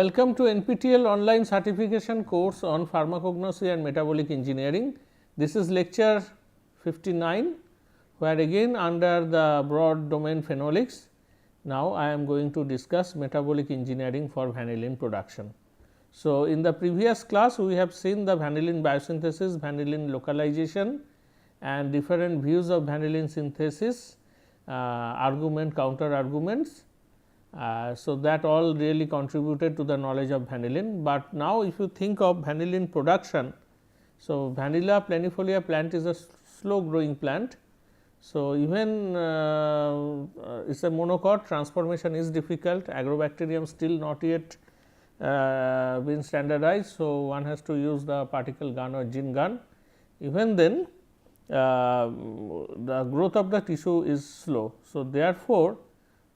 Welcome to NPTEL online certification course on Pharmacognosy and Metabolic Engineering. This is lecture 59, where again under the broad domain Phenolics. Now, I am going to discuss metabolic engineering for vanillin production. So, in the previous class we have seen the vanillin biosynthesis, vanillin localization and different views of vanillin synthesis, argument, counter arguments. So, that all really contributed to the knowledge of vanillin, but now if you think of vanillin production. So, Vanilla planifolia plant is a slow growing plant. So, even it is a monocot, transformation is difficult, agrobacterium still not yet been standardized. So, one has to use the particle gun or gene gun. Even then the growth of the tissue is slow. So, therefore,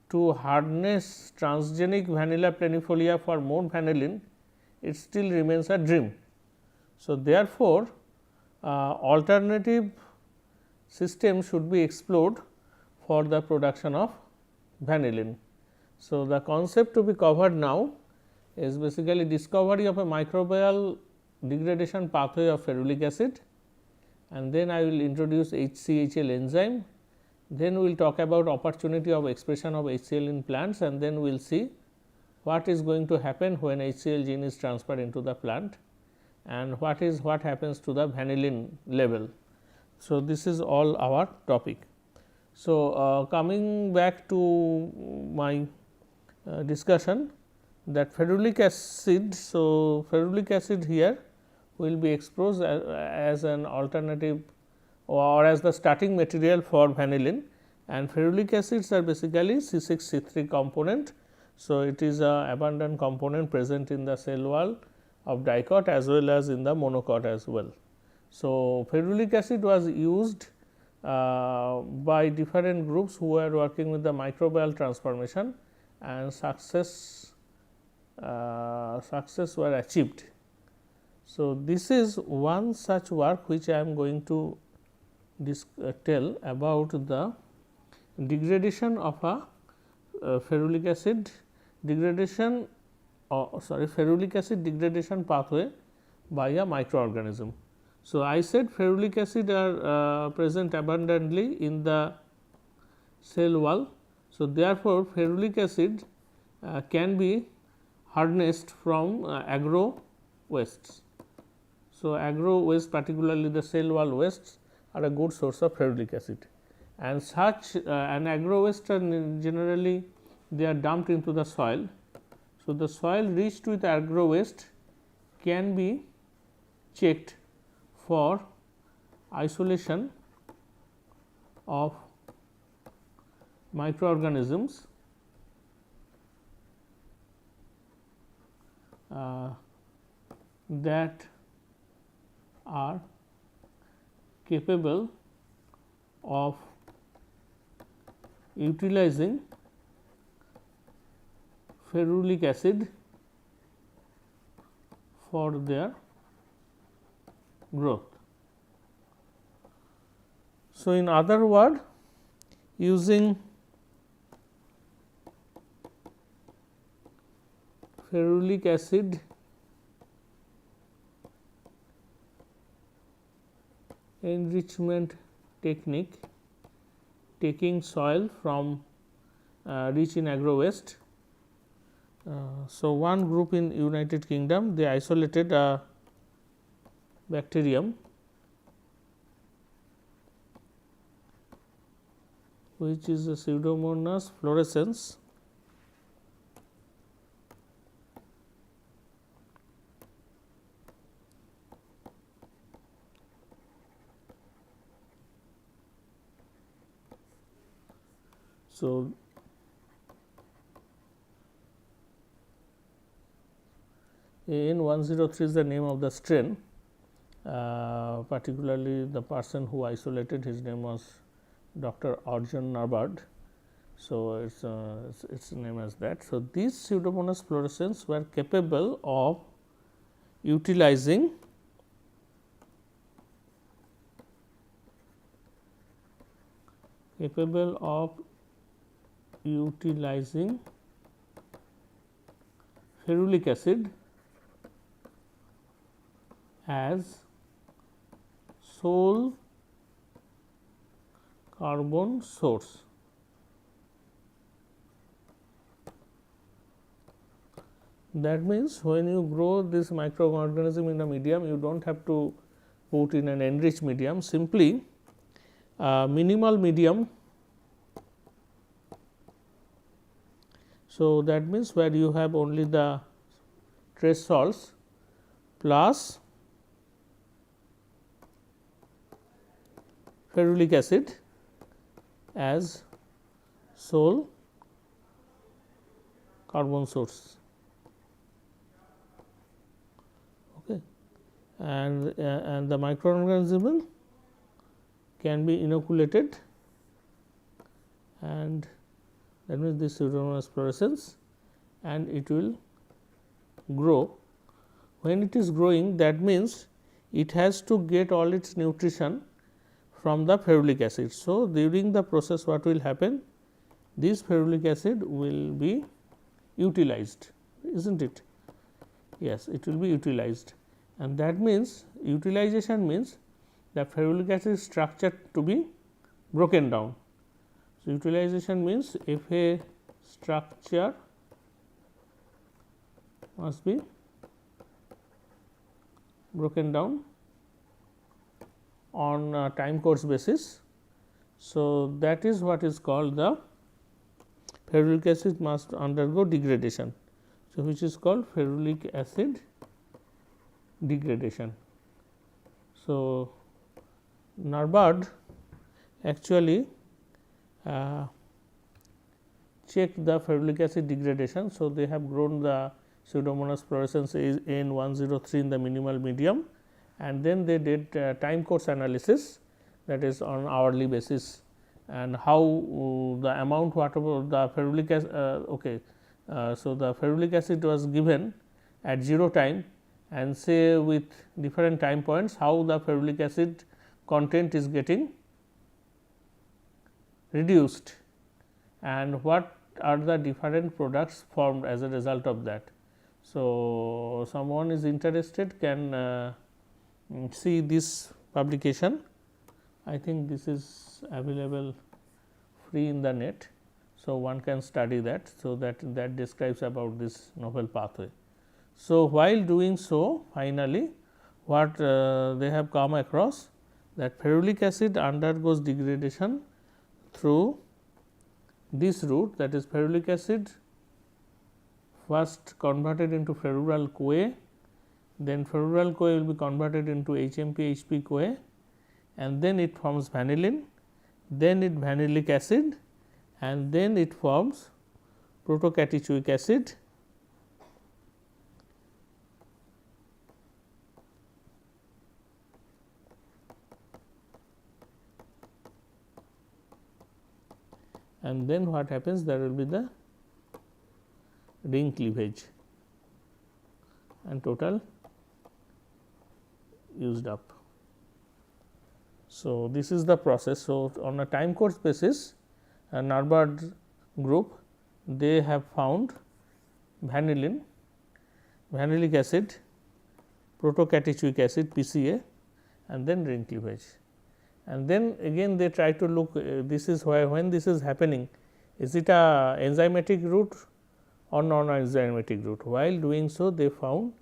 to harness transgenic vanilla planifolia for more vanillin, it still remains a dream. So, therefore, alternative system should be explored for the production of vanillin. So, the concept to be covered now is basically discovery of a microbial degradation pathway of ferulic acid, and then I will introduce HCHL enzyme. Then we will talk about opportunity of expression of HCl in plants, and then we will see what is going to happen when HCl gene is transferred into the plant and what happens to the vanillin level. So, this is all our topic. So, coming back to my discussion, that ferulic acid. So, ferulic acid here will be exposed as an alternative or as the starting material for vanillin, and ferulic acids are basically C6C3 component. So, it is a abundant component present in the cell wall of dicot as well as in the monocot as well. So, ferulic acid was used by different groups who were working with the microbial transformation, and success were achieved. So, this is one such work which I am going to tell about the degradation of a ferulic acid degradation ferulic acid degradation pathway by a microorganism. So, I said ferulic acid are present abundantly in the cell wall. So, therefore, ferulic acid can be harnessed from agro wastes. So, agro waste, particularly the cell wall wastes, are a good source of ferulic acid, and such an agro waste are generally they are dumped into the soil. So, the soil rich with agro waste can be checked for isolation of microorganisms that are capable of utilizing ferulic acid for their growth. So, in other words, using ferulic acid enrichment technique, taking soil from rich in agro waste. So, one group in United Kingdom, they isolated a bacterium which is a Pseudomonas fluorescens. So, AN103 is the name of the strain, particularly the person who isolated, his name was Dr. Arjun Narbad. So, its name as that. So, these Pseudomonas fluorescens were capable of utilizing capable of utilizing ferulic acid as sole carbon source. That means, when you grow this microorganism in a medium, you do not have to put in an enriched medium, simply minimal medium. So, that means, where you have only the trace salts plus ferulic acid as sole carbon source. Okay. And the microorganism can be inoculated, and that means this pseudomonas fluorescens, and it will grow. When it is growing, that means it has to get all its nutrition from the ferulic acid. So, during the process what will happen? This ferulic acid will be utilized, is not it? Yes, it will be utilized, and that means utilization means the ferulic acid structure to be broken down. So, utilization means Fa structure must be broken down on a time course basis. So, that is what is called the ferulic acid must undergo degradation. So, which is called ferulic acid degradation. So, Narbad actually check the ferulic acid degradation. So, they have grown the Pseudomonas fluorescens N103 in the minimal medium, and then they did time course analysis, that is on hourly basis, and how the amount whatever the ferulic acid so the ferulic acid was given at 0 time, and say with different time points how the ferulic acid content is getting reduced and what are the different products formed as a result of that. So, someone is interested can see this publication. I think this is available free in the net. So, one can study that. So, that describes about this novel pathway. So, while doing so, finally, what they have come across, that ferulic acid undergoes degradation through this route, that is ferulic acid first converted into ferural CoA, then ferural CoA will be converted into HMP HP CoA, and then it forms vanillin, then it vanillic acid, and then it forms protocatechuic acid, and then what happens, there will be the ring cleavage and total used up. So, this is the process. So, on a time course basis, a Narbad group, they have found vanillin, vanillic acid, protocatechuic acid PCA, and then ring cleavage. And then again they try to look, this is why when this is happening, is it a enzymatic route or non-enzymatic route. While doing so, they found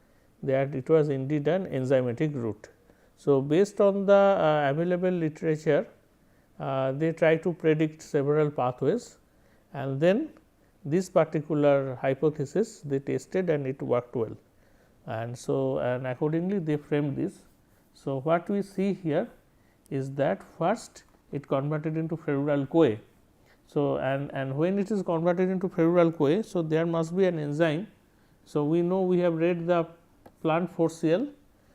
that it was indeed an enzymatic route. So, based on the available literature, they try to predict several pathways, and then this particular hypothesis they tested and it worked well. And so, and accordingly they framed this. So, what we see here is that first it converted into ferural CoA. So, and when it is converted into ferural CoA, so there must be an enzyme. So, we know we have read the plant 4-Cl.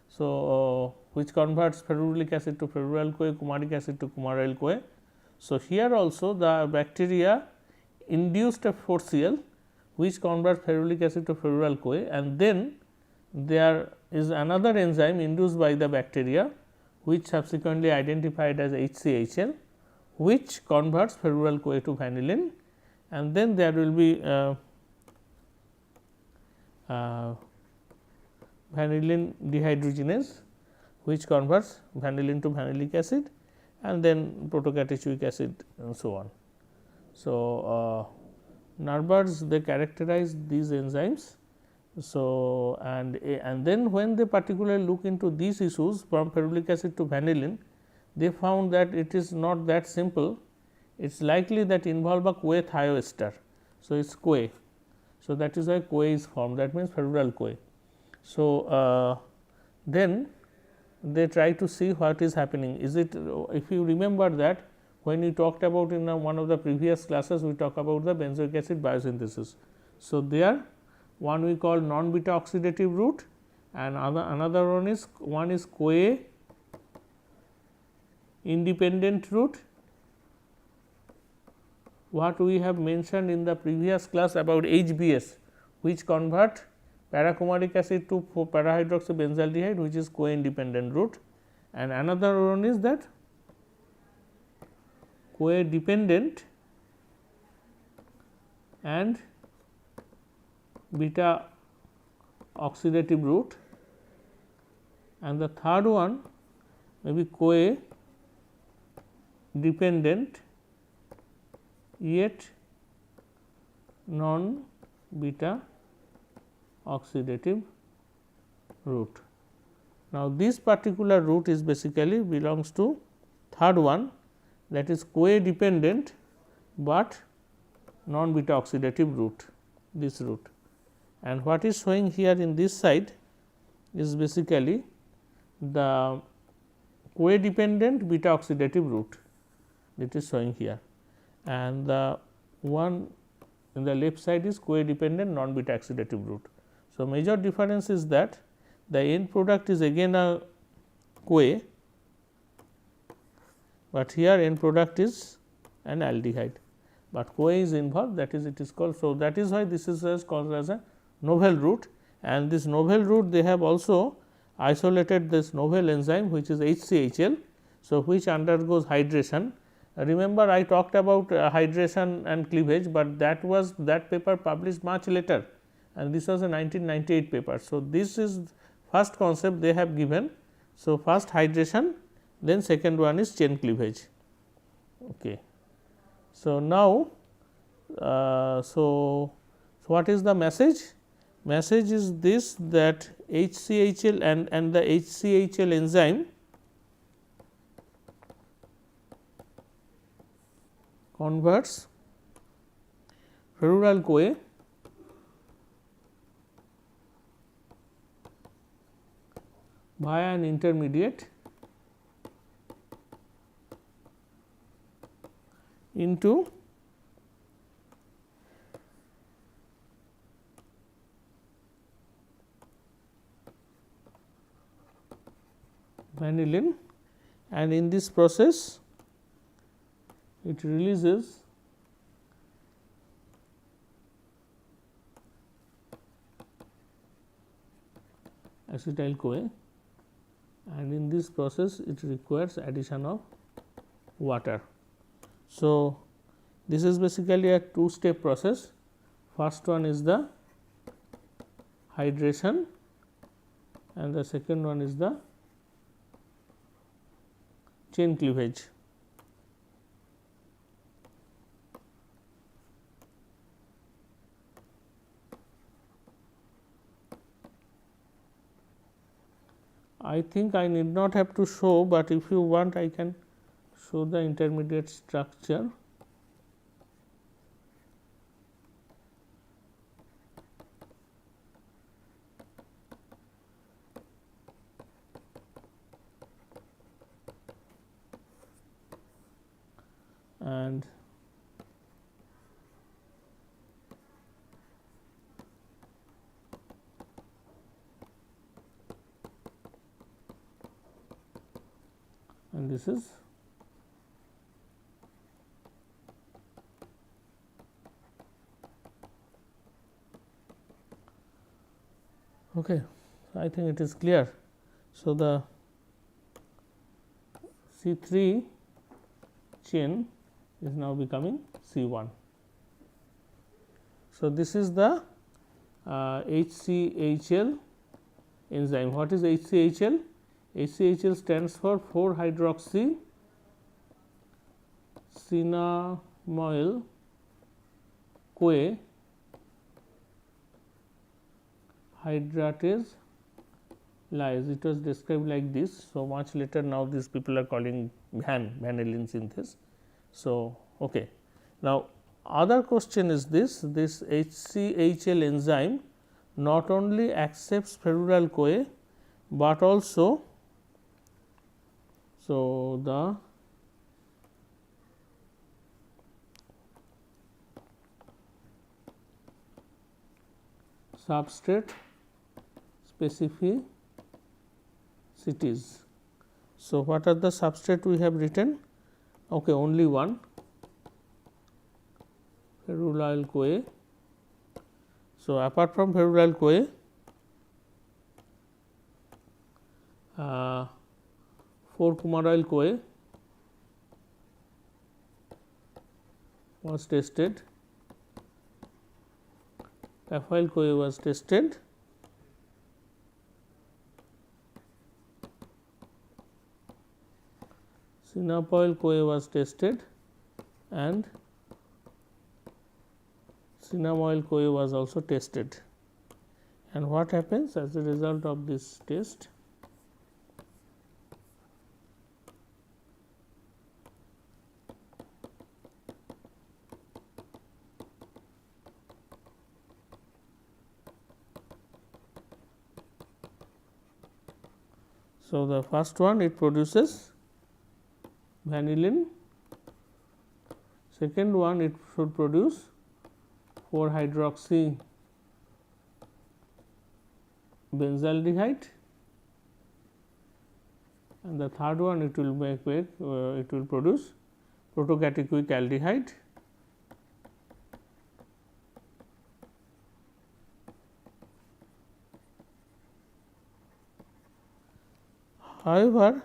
So, which converts ferulic acid to ferural CoA, fumaric acid to fumaryl CoA. So, here also the bacteria induced a 4-Cl which converts ferulic acid to ferural CoA, and then there is another enzyme induced by the bacteria which subsequently identified as HCHL, which converts ferural CoA to vanillin, and then there will be vanillin dehydrogenase, which converts vanillin to vanillic acid and then protocatechuic acid and so on. So, Narbers they characterize these enzymes. So, and then when they particularly look into these issues from ferulic acid to vanillin, they found that it is not that simple. It is likely that involve a CoA thioester. So, it is CoA. So, that is why CoA is formed, that means ferulyl CoA. So, then they try to see what is happening. Is it, if you remember that when we talked about in one of the previous classes, we talk about the benzoic acid biosynthesis. So, there one we call non beta oxidative route and another one is CoA independent route. What we have mentioned in the previous class about HBS, which convert paracumaric acid to parahydroxybenzaldehyde, which is CoA independent route, and another one is that CoA dependent and beta oxidative route, and the third one may be CoA dependent yet non beta oxidative route. Now, this particular route is basically belongs to third one, that is CoA dependent, but non beta oxidative route, this route. And what is showing here in this side is basically the CoA dependent beta oxidative route, that is showing here, and the one in the left side is CoA dependent non beta oxidative route. So, major difference is that the end product is again a CoA, but here end product is an aldehyde, but CoA is involved, that is it is called. So, that is why this is called as a novel route, and this novel route they have also isolated this novel enzyme, which is HCHL. So, which undergoes hydration. Remember, I talked about hydration and cleavage, but that paper published much later, and this was a 1998 paper. So, this is first concept they have given. So, first hydration, then second one is chain cleavage. Okay. So, now, so what is the message? Message is this, that HCHL and the HCHL enzyme converts ferulyl CoA via an intermediate into vanillin, and in this process it releases acetyl CoA, and in this process it requires addition of water. So, this is basically a two step process. First one is the hydration and the second one is the chain cleavage. I think I need not have to show, but if you want I can show the intermediate structure. And this is okay. I think it is clear. So, the C3 chain is now becoming C1. So, this is the HCHL enzyme. What is HCHL? HCHL stands for 4-hydroxy cinnamoyl CoA hydratase lyase. It was described like this. So, much later now these people are calling vanillin synthase. So, okay. Now, other question is this HCHL enzyme not only accepts ferulyl CoA, but also the substrate specificities. So, what are the substrate we have written? Okay, only one, ferulyl CoA. So, apart from ferulyl CoA, 4-coumaryl CoA was tested, caffeoyl CoA was tested, cinnamoyl CoA was tested, and cinnamoyl CoA was also tested. And what happens as a result of this test? So, the first one, it produces vanillin, second one it should produce 4-hydroxy benzaldehyde, and the third one it will it will produce protocatechoic aldehyde. However,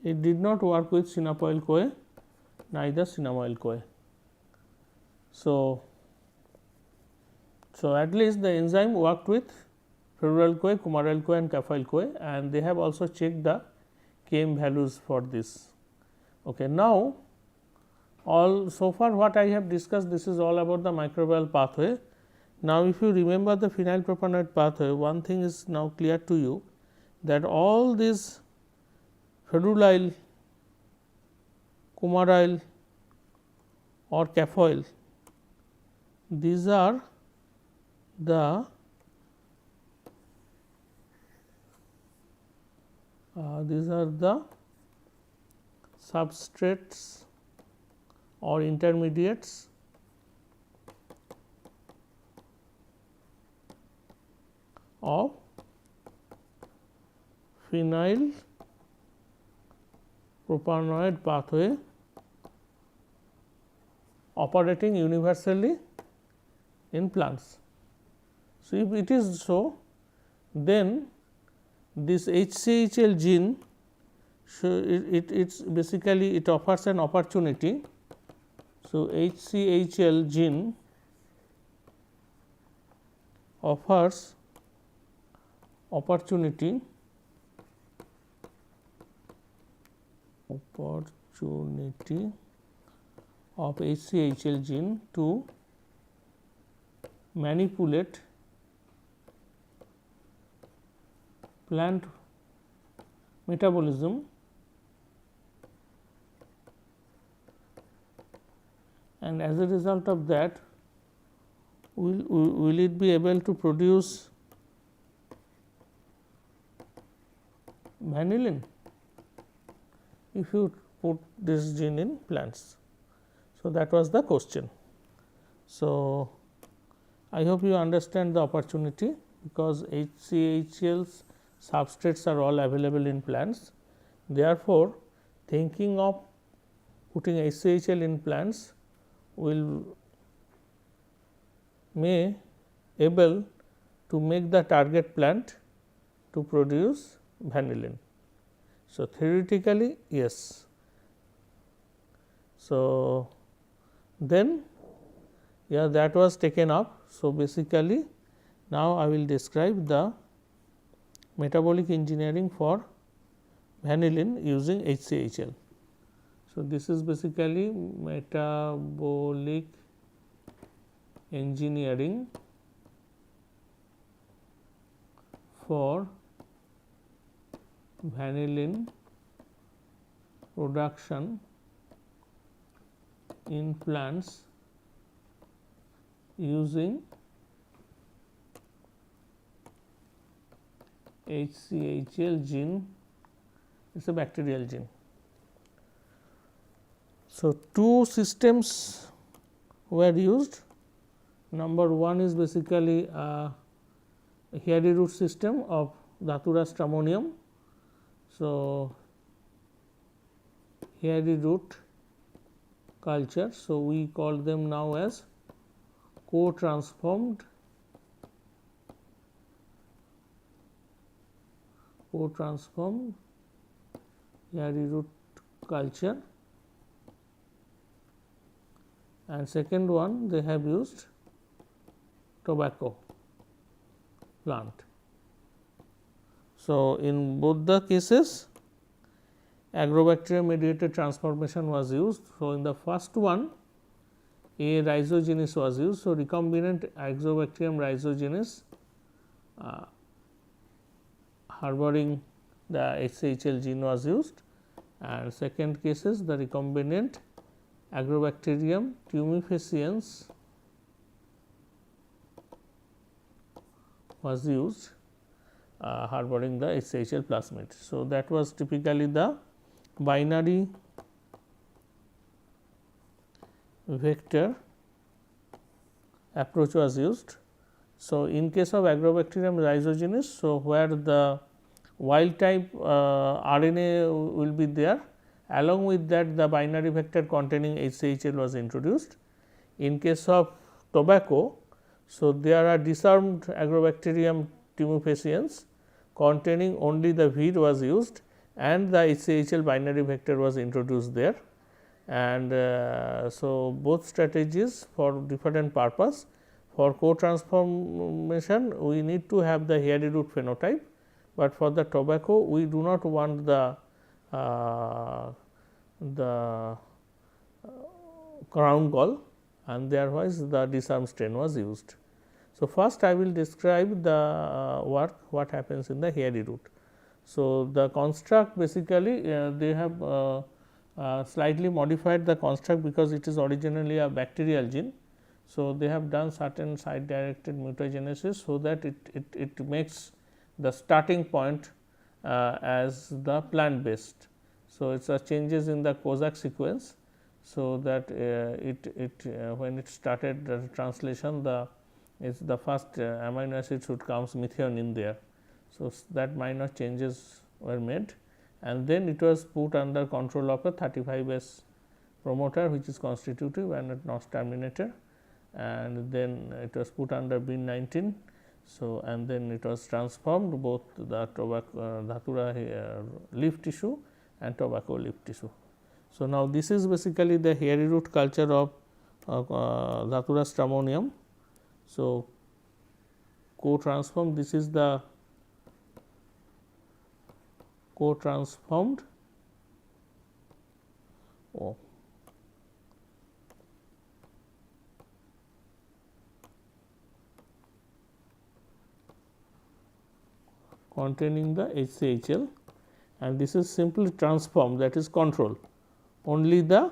it did not work with cinnamoyl CoA, neither cinnamoyl CoA. So, at least the enzyme worked with ferulyl CoA, coumaryl CoA and caffeoyl CoA, and they have also checked the Km values for this. Okay. Now, so far what I have discussed, this is all about the microbial pathway. Now, if you remember the phenyl propanoid pathway, one thing is now clear to you, that all these ferulyl, coumaryl or caffeoyl, these are the substrates or intermediates of phenyl propanoid pathway operating universally in plants. So, if it is so, then this HCHL gene, it's basically it offers an opportunity. So, HCHL gene offers opportunity of HCHL gene to manipulate plant metabolism and as a result of that will it be able to produce vanillin if you put this gene in plants. So, that was the question. So, I hope you understand the opportunity, because HCHL's substrates are all available in plants. Therefore, thinking of putting HCHL in plants may able to make the target plant to produce vanillin. So, theoretically yes. So, then that was taken up. So, basically Now, I will describe the metabolic engineering for vanillin using HCHL. So, this is basically metabolic engineering for vanillin production in plants using HCHL gene. It is a bacterial gene. So, two systems were used. Number one is basically a hairy root system of Datura stramonium. So, hairy root culture. So, we call them now as co-transformed hairy root culture, and second one they have used tobacco plant. So, in both the cases agrobacterium mediated transformation was used. So, in the first one a rhizogenes was used. So, recombinant agrobacterium rhizogenes harboring the HCHL gene was used, and second cases the recombinant agrobacterium tumefaciens was used harboring the HCHL plasmid. So, that was typically the binary vector approach was used. So, in case of agrobacterium rhizogenes, so where the wild type RNA will be there, along with that the binary vector containing HCHL was introduced. In case of tobacco, so there are disarmed agrobacterium tumefaciens containing only the VIR was used and the HCHL binary vector was introduced there. And so, both strategies for different purpose. For co-transformation we need to have the hairy root phenotype, but for the tobacco we do not want the crown gall, and therefore the disarmed strain was used. So, first I will describe the what happens in the hairy root. So, the construct basically they have slightly modified the construct because it is originally a bacterial gene. So, they have done certain side directed mutagenesis, so that it makes the starting point as the plant based. So, it is changes in the Kozak sequence. So, that when it started the translation, the first amino acid should comes methionine there. So, that minor changes were made, and then it was put under control of a 35S promoter, which is constitutive and not terminator, and then it was put under bin 19. So, and then it was transformed both the tobacco Datura leaf tissue and tobacco leaf tissue. So, now this is basically the hairy root culture of Datura stramonium. So, co-transformed, this is the co-transformed containing the HCHL, and this is simply transformed, that is control. Only the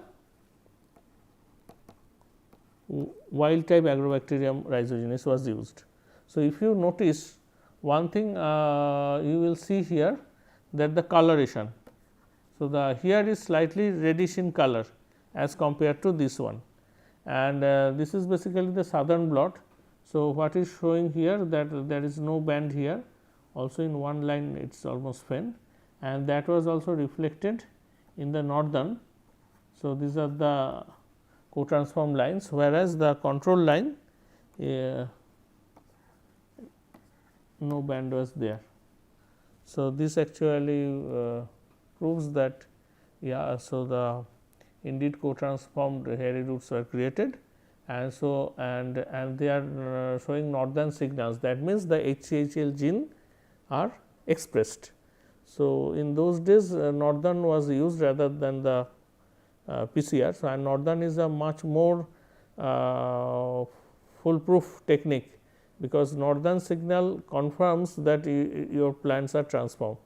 wild type agrobacterium rhizogenes was used. So, if you notice one thing you will see here, that the coloration. So, the here is slightly reddish in color as compared to this one, and this is basically the southern blot. So, what is showing here, that there is no band here, also in one line it is almost faint, and that was also reflected in the northern. So, these are the co-transformed lines, whereas the control line no band was there. So, this actually proves that so the indeed co-transformed hairy roots were created, and so and they are showing northern signals. That means, the HCHL gene are expressed. So, in those days northern was used rather than the PCR. So, and northern is a much more foolproof technique, because northern signal confirms that your plants are transformed.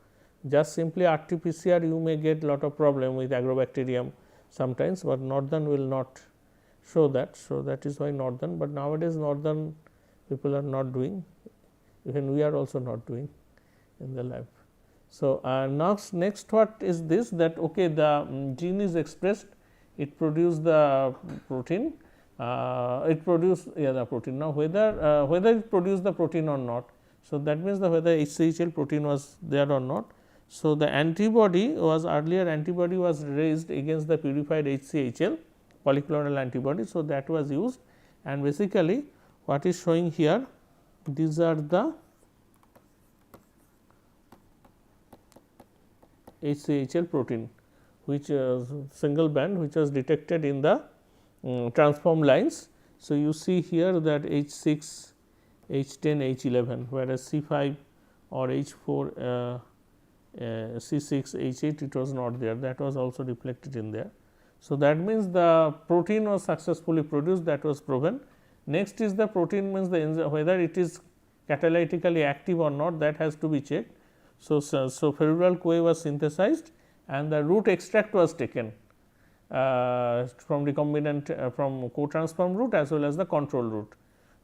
Just simply RT-PCR you may get lot of problem with agrobacterium sometimes, but northern will not show that. So, that is why northern, but nowadays northern people are not doing, even we are also not doing in the lab. So, next what is this, that okay, the gene is expressed, it produce the protein, it produce the protein. Now, whether it produce the protein or not. So, that means, the whether HCHL protein was there or not. So, the antibody was earlier antibody was raised against the purified HCHL polyclonal antibody. So, that was used, and basically what is showing here, these are the HCHL protein, which single band which was detected in the transform lines. So, you see here that H6, H10, H11, whereas C5 or H4, C6, H8 it was not there, that was also reflected in there. So, that means, the protein was successfully produced, that was proven. Next is the protein, means the enzyme, whether it is catalytically active or not, that has to be checked. So, ferulyl CoA was synthesized and the root extract was taken from recombinant from co-transform route as well as the control route.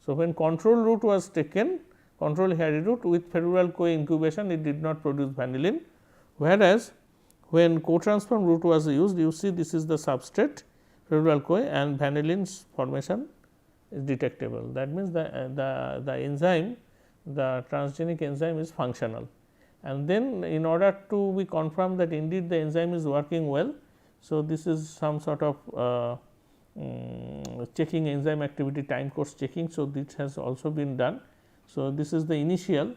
So, when control route was taken, control hairy root, with ferulyl CoA incubation it did not produce vanillin, whereas when co-transform route was used, you see this is the substrate ferulyl CoA and vanillin's formation is detectable. That means, the enzyme, the transgenic enzyme is functional, and then in order to be confirmed that indeed the enzyme is working well. So, this is some sort of checking enzyme activity, time course checking. So, this has also been done. So, this is the initial.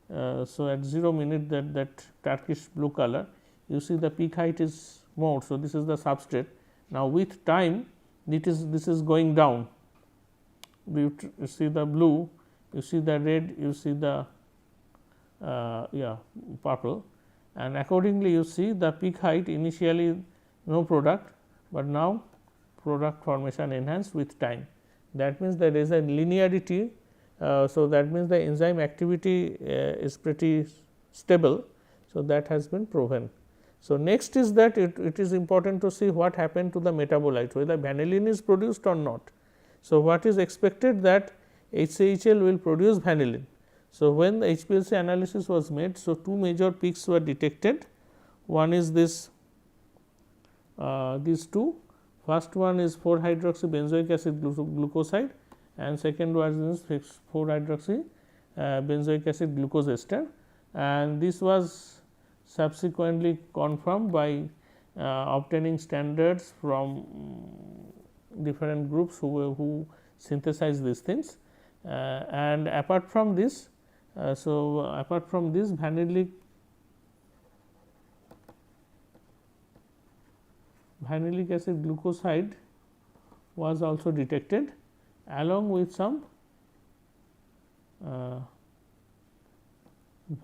So, at 0 minute, that Turkish blue color, you see the peak height is more. So, this is the substrate. Now, with time this is going down, you see the blue, you see the red, you see the purple, and accordingly you see the peak height initially no product, but now product formation enhanced with time. That means, there is a linearity. So, that means, the enzyme activity is pretty stable. So, that has been proven. So, next is that it is important to see what happened to the metabolite, whether vanillin is produced or not. So, what is expected, that HCHL will produce vanillin. So, when the HPLC analysis was made, so two major peaks were detected. One is this these two, first one is 4-hydroxybenzoic acid glucoside, and second one is 4-hydroxy benzoic acid glucose ester, and this was subsequently confirmed by obtaining standards from different groups who synthesize these things. And apart from this, apart from this, vanillic acid glucoside was also detected, along with some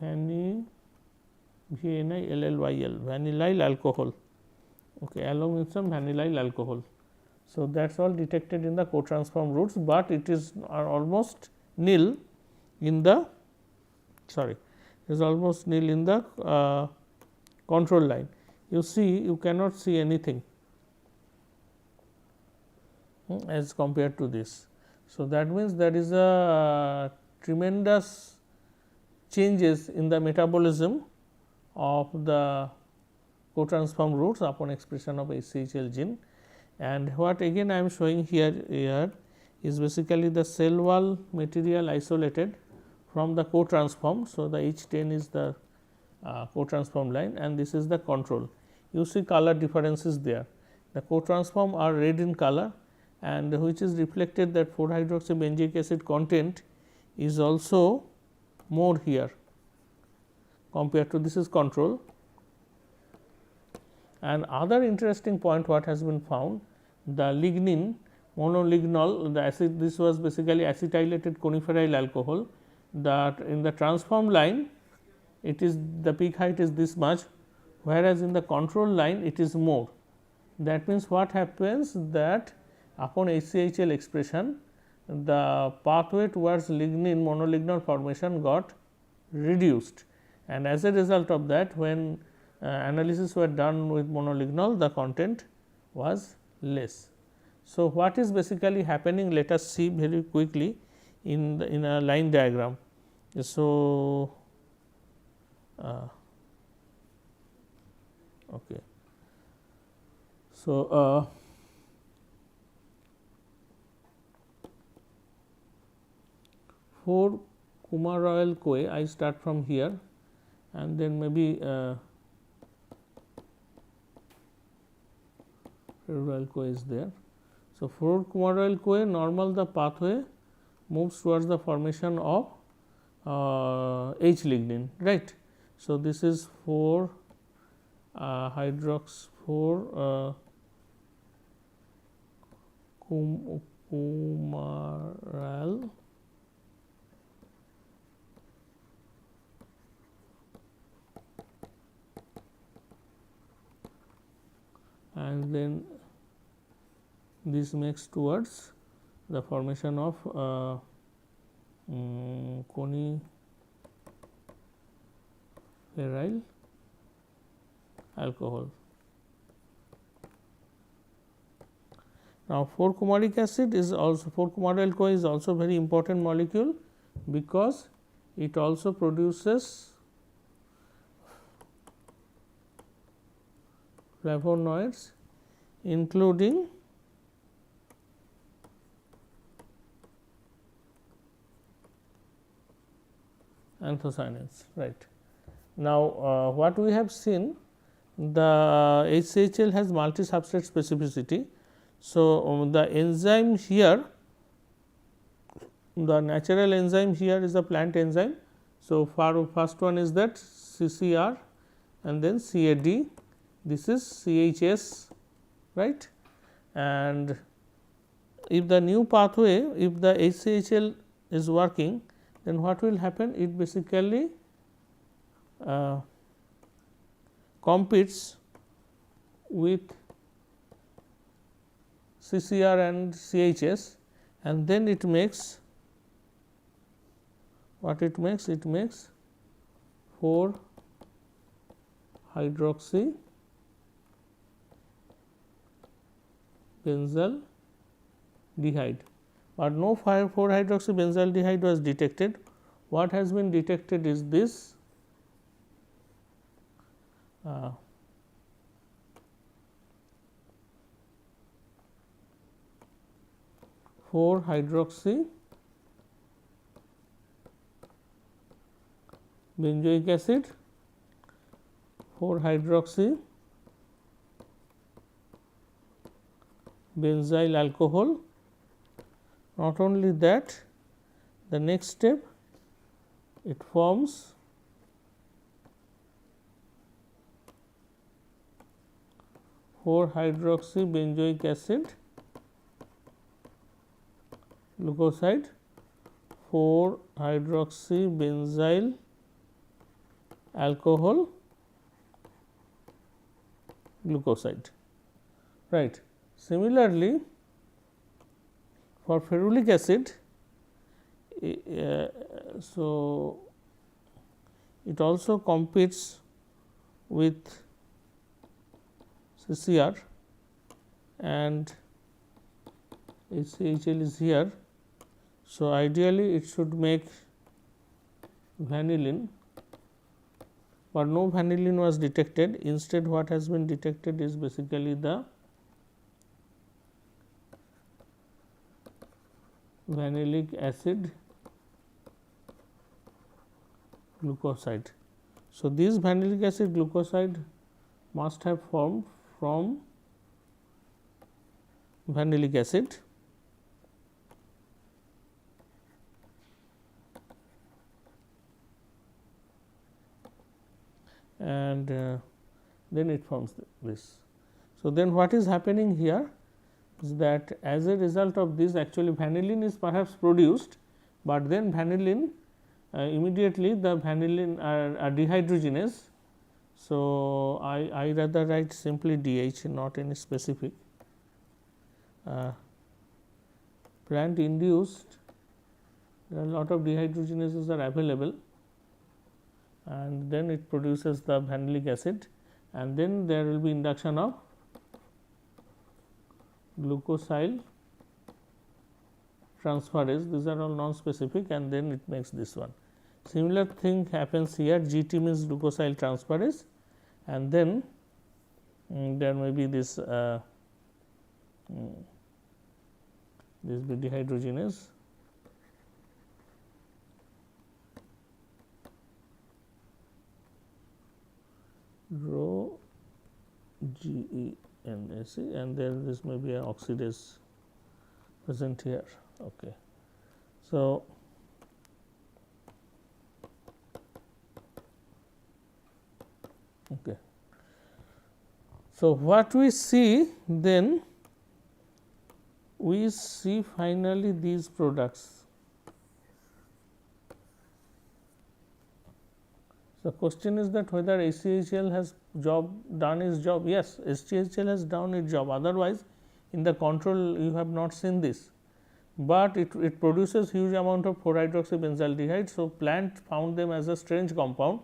vanillyl alcohol, along with some vanillyl alcohol. So, that is all detected in the co-transform routes, but it is almost nil in the control line. You see, you cannot see anything as compared to this. So, that means, there is a tremendous changes in the metabolism of the co-transform routes upon expression of HCHL gene. And what again I am showing here is basically the cell wall material isolated from the co-transform. So, the H10 is the co-transform line, and this is the control. You see color differences there. The co-transform are red in color, and which is reflected that 4-hydroxybenzoic acid content is also more here compared to this is control. And other interesting point what has been found, the lignin monolignol, the acid, this was basically acetylated coniferyl alcohol, that in the transform line it is the peak height is this much, whereas in the control line it is more. That means, what happens that upon HCHL expression, the pathway towards lignin monolignol formation got reduced, and as a result of that, when analysis were done with monolignol, the content was less. So, what is basically happening, let us see very quickly in a line diagram. So, okay. So, 4 coumaroyl CoA, I start from here and then maybe ferroyl CoA is there. So, 4 coumaroyl CoA, normal the pathway moves towards the formation of H lignin, right. So, this is 4 hydrox 4 coumaryl and then this makes towards the formation of coniferyl alcohol. Now, 4 coumaric acid is also 4 coumaryl CoA is also very important molecule, because it also produces flavonoids including anthocyanins, right. Now, what we have seen, the HCHL has multi substrate specificity. So, the enzyme here, the natural enzyme here is a plant enzyme. So, first one is that CCR and then CAD, this is CHS, right. And if the new pathway, if the HCHL is working, then what will happen? It basically competes with CCR and CHS, and then it makes what it makes? It makes 4 hydroxy benzaldehyde, but no 4 hydroxy benzaldehyde was detected. What has been detected is this 4 hydroxy benzoic acid, 4 hydroxy benzyl alcohol. Not only that, the next step, it forms 4 hydroxy benzoic acid glucoside, 4 hydroxy benzyl alcohol glucoside, right. Similarly, for ferulic acid, so it also competes with CCR and HCHL is here. So, ideally it should make vanillin, but no vanillin was detected. Instead, what has been detected is basically the vanillic acid glucoside. So, this vanillic acid glucoside must have formed from vanillic acid, and then it forms this. So, then what is happening here? is that as a result of this actually vanillin is perhaps produced, but then vanillin immediately the vanillin are dehydrogenase. So, I rather write simply DH, not any specific. Plant induced, there are a lot of dehydrogenases are available, and then it produces the vanillic acid, and then there will be induction of glucosyl transferase. These are all non-specific, and then it makes this one. Similar thing happens here, GT means glucosyl transferase, and then there may be this this be dehydrogenase. Rho GENAC, and then this may be an oxidase present here. Okay. So, okay. So, what we see then, we see finally these products. The question is that whether HCHL has done its job. Yes, HCHL has done its job, otherwise in the control you have not seen this, but it produces huge amount of 4-hydroxybenzaldehyde. So, plant found them as a strange compound.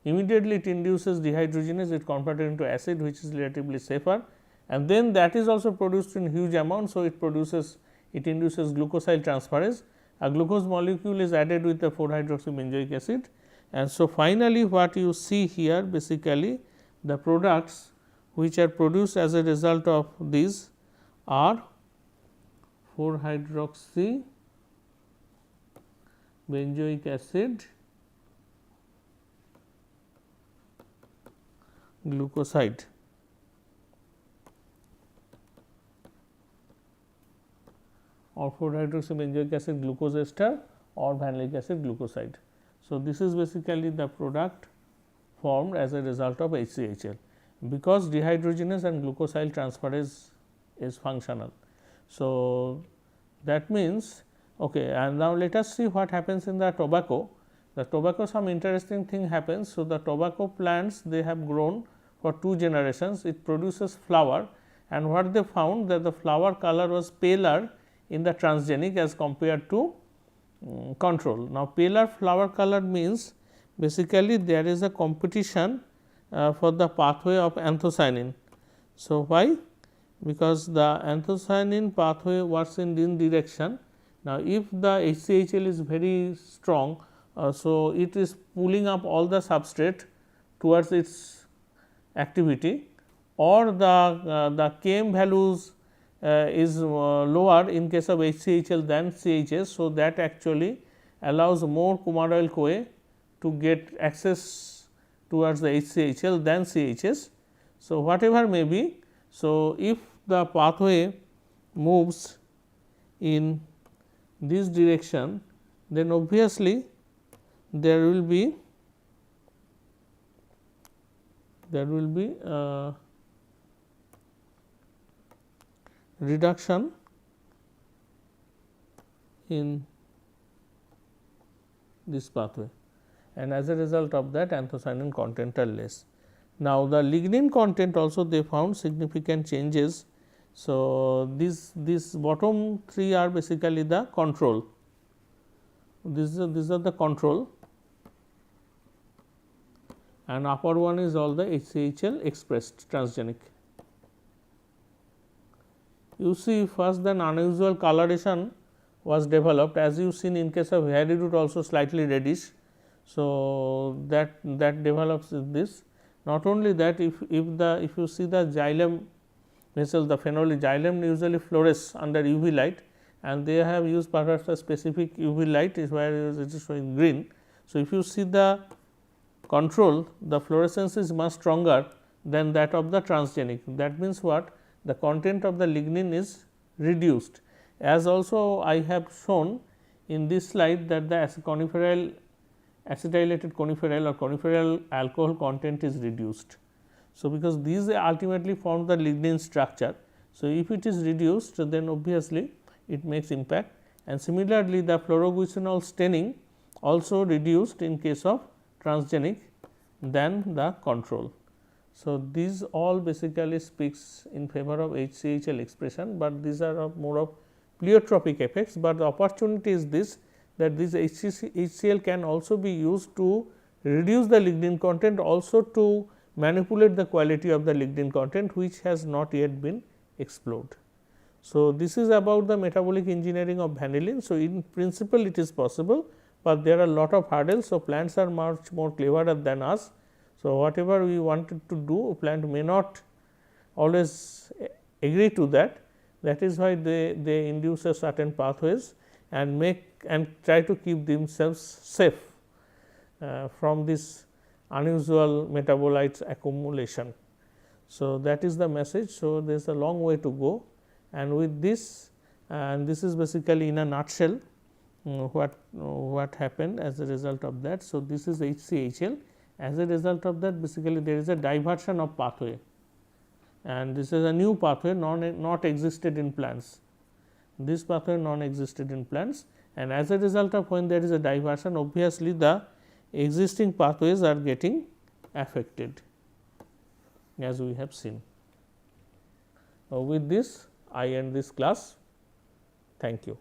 Immediately it induces dehydrogenase, it converted into acid, which is relatively safer, and then that is also produced in huge amount. So, it induces glucosyl transferase. A glucose molecule is added with the 4-hydroxybenzoic acid, and so finally what you see here basically the products which are produced as a result of these are 4-hydroxybenzoic acid, glucoside. Or 4-hydroxybenzoic acid glucose ester or vanillic acid glucoside. So, this is basically the product formed as a result of HCHL, because dehydrogenase and glucosyl transferase is functional. So, that means okay, and now let us see what happens in the tobacco. The tobacco, some interesting thing happens. So, the tobacco plants, they have grown for 2 generations, it produces flower, and what they found that the flower color was paler in the transgenic as compared to control. Now, paler flower color means basically there is a competition for the pathway of anthocyanin. So, why? Because the anthocyanin pathway works in this direction. Now, if the HCHL is very strong, so it is pulling up all the substrate towards its activity, or the Km values is lower in case of HCHL than CHS. So, that actually allows more coumaroyl CoA to get access towards the HCHL than CHS. So, whatever may be, so if the pathway moves in this direction, then obviously there will be reduction in this pathway, and as a result of that anthocyanin content are less. Now, the lignin content also they found significant changes. So, these bottom 3 are basically the control, these are the control, and upper one is all the HCHL expressed transgenic. You see first then unusual coloration was developed, as you seen in case of hairy root also slightly reddish. So, that develops this. Not only that, if you see the xylem vessel, the phenolic xylem usually fluoresce under UV light, and they have used perhaps a specific UV light is where it is showing green. So, if you see the control, the fluorescence is much stronger than that of the transgenic. That means what? The content of the lignin is reduced, as also I have shown in this slide that the acetylated coniferyl or coniferyl alcohol content is reduced. So, because these ultimately form the lignin structure. So, if it is reduced, then obviously it makes impact, and similarly the fluoroglycinol staining also reduced in case of transgenic than the control. So, these all basically speaks in favor of HCHL expression, but these are more of pleiotropic effects, but the opportunity is this, that this HCl can also be used to reduce the lignin content, also to manipulate the quality of the lignin content, which has not yet been explored. So, this is about the metabolic engineering of vanillin. So, in principle it is possible, but there are lot of hurdles. So, plants are much more cleverer than us. So, whatever we wanted to do, plant may not always agree to that. That is why they induce a certain pathways and make and try to keep themselves safe from this unusual metabolites accumulation. So, that is the message. So, there is a long way to go, and with this, and this is basically in a nutshell what happened as a result of that. So, this is HCHL. As a result of that, basically there is a diversion of pathway, and this is a new pathway not existed in plants. This pathway non-existed in plants, and as a result of when there is a diversion, obviously the existing pathways are getting affected, as we have seen. With this, I end this class. Thank you.